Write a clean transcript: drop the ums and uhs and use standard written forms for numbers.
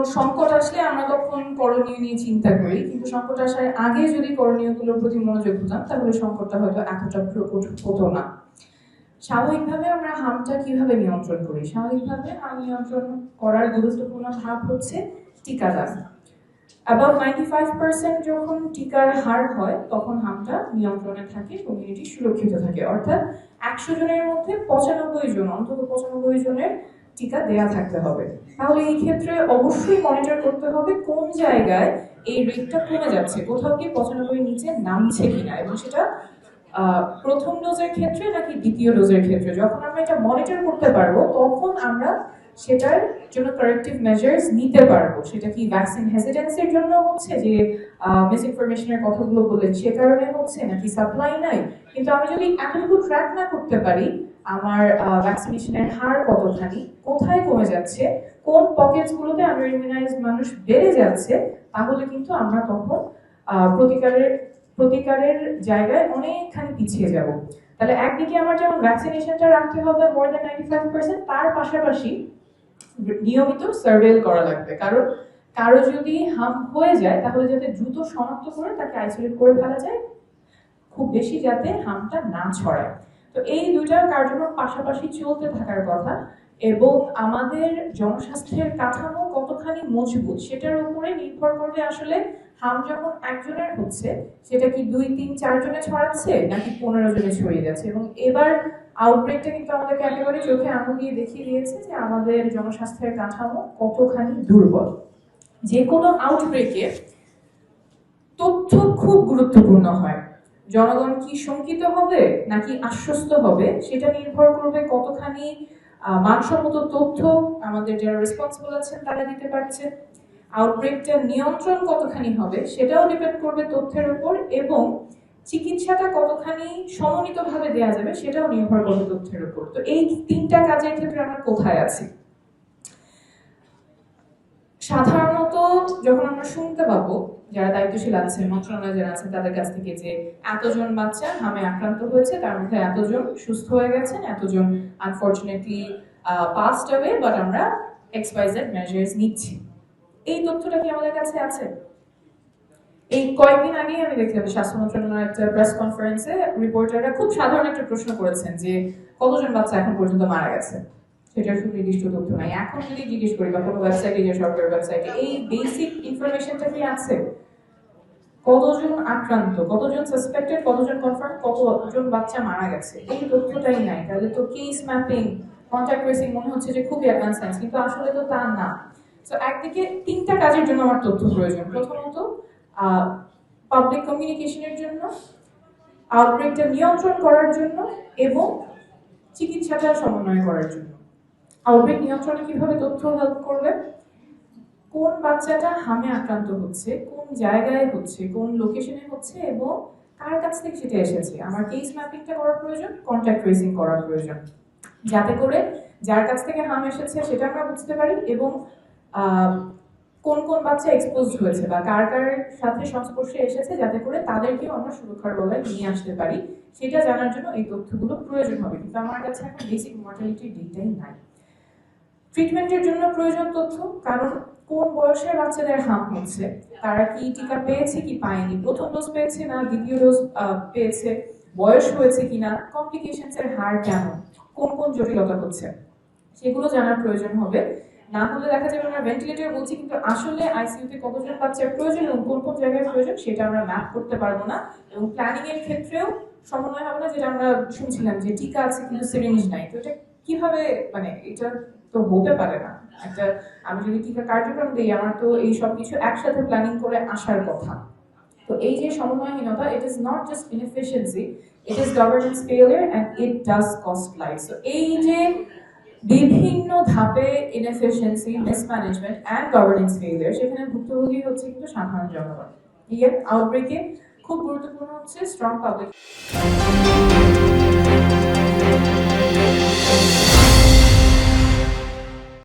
কোনো সংকট আসলে আমরা তখন করণীয় নিয়ে চিন্তা করি, কিন্তু সংকট আসার আগে যদি করণীয়গুলোর প্রতি মনোযোগ দিতাম তাহলে সংকটটা হয়তো এতটা প্রকট হতো না। স্বাভাবিকভাবে আমরা হামটা কিভাবে নিয়ন্ত্রণ করি? স্বাভাবিকভাবে হাম নিয়ন্ত্রণ করার গুরুত্বপূর্ণ ধাপ হচ্ছে টিকাদান। অ্যাবাউট 95% যখন টিকার হার হয় তখন হামটা নিয়ন্ত্রণে থাকে, কমিউনিটি সুরক্ষিত থাকে। অর্থাৎ 100 জনের মধ্যে 95 জন, অন্তত 95 জনের টিকা দেয়া থাকতে হবে। তাহলে এই ক্ষেত্রে অবশ্যই মনিটর করতে হবে কোন জায়গায় এই রেটটা কমে যাচ্ছে, কোথাও কি 95 নিচে নামছে কিনা, এবং সেটা প্রথম ডোজের ক্ষেত্রে নাকি দ্বিতীয় ডোজের ক্ষেত্রে। যখন আমরা এটা মনিটর করতে পারবো তখন আমরা সেটার জন্য কারেক্টিভ মেজার্স নিতে পারবো। সেটা কি ভ্যাকসিন হেজিটেন্সির জন্য হচ্ছে, যে মিসইনফরমেশনের কথাগুলো বললেন সে কারণে হচ্ছে, নাকি সাপ্লাই নাই। কিন্তু আমি যদি এতটুকু ট্র্যাক না করতে পারি আমার ভ্যাকসিনেশনের হার কতখানি, কোথায় কমে যাচ্ছে, কোন পকেটসগুলোতে আন্ডার ইমিউনাইজড মানুষ বেড়ে যাচ্ছে, তাহলে কিন্তু আমরা তখন প্রতিকারের জায়গায় অনেকখানি পিছিয়ে যাব। তাহলে একদিকে আমার যেমন ভ্যাকসিনেশনটা রাখতে হবে মোর দ্যান 95%, তার পাশাপাশি নিয়মিত সার্ভেল করা লাগবে। কারণ কারো যদি হাম হয়ে যায় তাহলে যাতে দ্রুত শনাক্ত করে তাকে আইসোলেট করে ফেলা যায়, খুব বেশি যাতে হামটা না ছড়ায়। তো এই দুইটা কার্যক্রম পাশাপাশি চলতে থাকার কথা, এবং আমাদের জনস্বাস্থ্যের কাঠামো কতখানি মজবুত সেটার উপরে নির্ভর করবে আসলে হাম যখন একজনের হচ্ছে সেটা কি 2, 3, 4 জনে ছড়াচ্ছে নাকি 15 জনে ছড়িয়ে যাচ্ছে। এবং এবার আউটব্রেকটা কিন্তু আমাদেরকে একেবারে চোখে আঙুল দিয়ে দেখিয়ে দিয়েছে যে আমাদের জনস্বাস্থ্যের কাঠামো কতখানি দুর্বল। যে কোনো আউটব্রেকে তথ্য খুব গুরুত্বপূর্ণ হয়। জনগণ কি শঙ্কিত হবে নাকি আশ্বস্ত হবে সেটা নির্ভর করবে কতখানি মানসম্মত তথ্য আমাদের যারা রেসপন্সিবল আছেন তারা দিতে পারছে। আউটব্রেকটা নিয়ন্ত্রণ কতখানি হবে সেটাও ডিপেন্ড করবে তথ্যের উপর, এবং চিকিৎসাটা কতখানি সমন্বিতভাবে দেওয়া যাবে সেটাও নির্ভর করবে তথ্যের উপর। তো এই তিনটা কাজের ক্ষেত্রে আমরা কোথায় আছি? সাধারণত যখন আমরা শুনতে পাবো যারা দায়িত্বশীল আছেন, মন্ত্রণালয়ে যারা আছেন তাদের কাছ থেকে যে এতজন বাচ্চা হামে আক্রান্ত হয়েছে, তার মধ্যে এতজন সুস্থ হয়ে গেছেন, এতজন আনফরচুনেটলি পাসড অ্যাওয়ে, বাট আমরা XYZ মেজার্স নিচ্ছি, এই তথ্যটা কি আমাদের কাছে আছে? এই কয়েকদিন আগেই আমি দেখলাম স্বাস্থ্য মন্ত্রণালয়ের একটা প্রেস কনফারেন্সে রিপোর্টাররা খুব সাধারণ একটা প্রশ্ন করেছেন যে কতজন বাচ্চা এখন পর্যন্ত মারা গেছে, সেটার সুনির্দিষ্ট তথ্য নাই। এখন যদি জিজ্ঞেস করি বা কোনো ওয়েবসাইটে, যে সরকারি ওয়েবসাইটে এই বেসিক ইনফরমেশনটা কি আছে? কতজন আক্রান্ত, কতজন সাসপেক্টেড, কতজন কনফার্ম, কতজন বাচ্চা মারা গেছে, এই তথ্যটাই নাই। তাহলে তো কেস ম্যাপিং, কন্ট্যাক্ট ট্রেসিং মনে হচ্ছে যে খুবই অ্যাডভান্স সায়েন্স, কিন্তু আসলে তো তা না। তো একদিকে তিনটা কাজের জন্য আমার তথ্য প্রয়োজন। প্রথমত পাবলিক কমিউনিকেশনের জন্য, আউটব্রেকটা নিয়ন্ত্রণ করার জন্য, এবং চিকিৎসাটা সমন্বয় করার জন্য। আউটব্রেক নিয়ন্ত্রণে কিভাবে তথ্য হেল্প করবে? কোন বাচ্চাটা হামে আক্রান্ত হচ্ছে, কোন জায়গায় হচ্ছে, কোন লোকেশনে হচ্ছে, এবং কার কাছ থেকে সেটা এসেছে। আমার কেস ম্যাপিংটা করার প্রয়োজন, কন্ট্যাক্ট ট্রেসিং করার প্রয়োজন, যাতে করে যার কাছ থেকে হাম এসেছে সেটা আমরা বুঝতে পারি, এবং কোন কোন বাচ্চা এক্সপোজড হয়েছে বা কার কার সাথে সংস্পর্শে এসেছে, যাতে করে তাদেরকেও আমরা সুরক্ষার বলয়ে নিয়ে আসতে পারি, সেটা জানার জন্য এই তথ্যগুলো প্রয়োজন হবে। কিন্তু আমার কাছে এখন বেসিক মর্টালিটির ডেটাই নাই। ট্রিটমেন্টের জন্য প্রয়োজন তথ্য, কারণ কোন বয়সের বাচ্চাদের হাম হচ্ছে, তারা কি টিকা পেয়েছে কি পায়নি, প্রথম ডোজ পেয়েছে না দ্বিতীয় ডোজ পেয়েছে, বয়স হয়েছে কিনা, কমপ্লিকেশনস এর হার কেমন, কোন কোন জটিলতা হচ্ছে, সেগুলো জানার প্রয়োজন হবে। না হলে দেখা যাবে আমরা ভেন্টিলেটর বলছি কিন্তু আসলে আইসিইউতে কতজন বাচ্চার প্রয়োজন এবং কোন কোন জায়গায় প্রয়োজন সেটা আমরা ম্যাপ করতে পারবো না, এবং প্ল্যানিং এর ক্ষেত্রেও সমন্বয় হবে না। যেটা আমরা শুনছিলাম যে টিকা আছে কিন্তু সিরিঞ্জ নাই, তো এটা কিভাবে, মানে এটা তো হতে পারে না। একটা আমি যদি টিকা কার্যক্রম দিই, আমার তো এই সব কিছু একসাথে প্ল্যানিং করে আসার কথা। তো এই যে সমন্বয়হীনতা, it is not just inefficiency, it is governance failure and it does cost life. So এই যে বিভিন্ন ধাপে inefficiency, mismanagement and governance failure, সেখানে ভুক্তভোগী হচ্ছে কিন্তু সাধারণ জনগণ। ইয়ার আউটব্রেকে খুব গুরুত্বপূর্ণ হচ্ছে স্ট্রং পাবলিক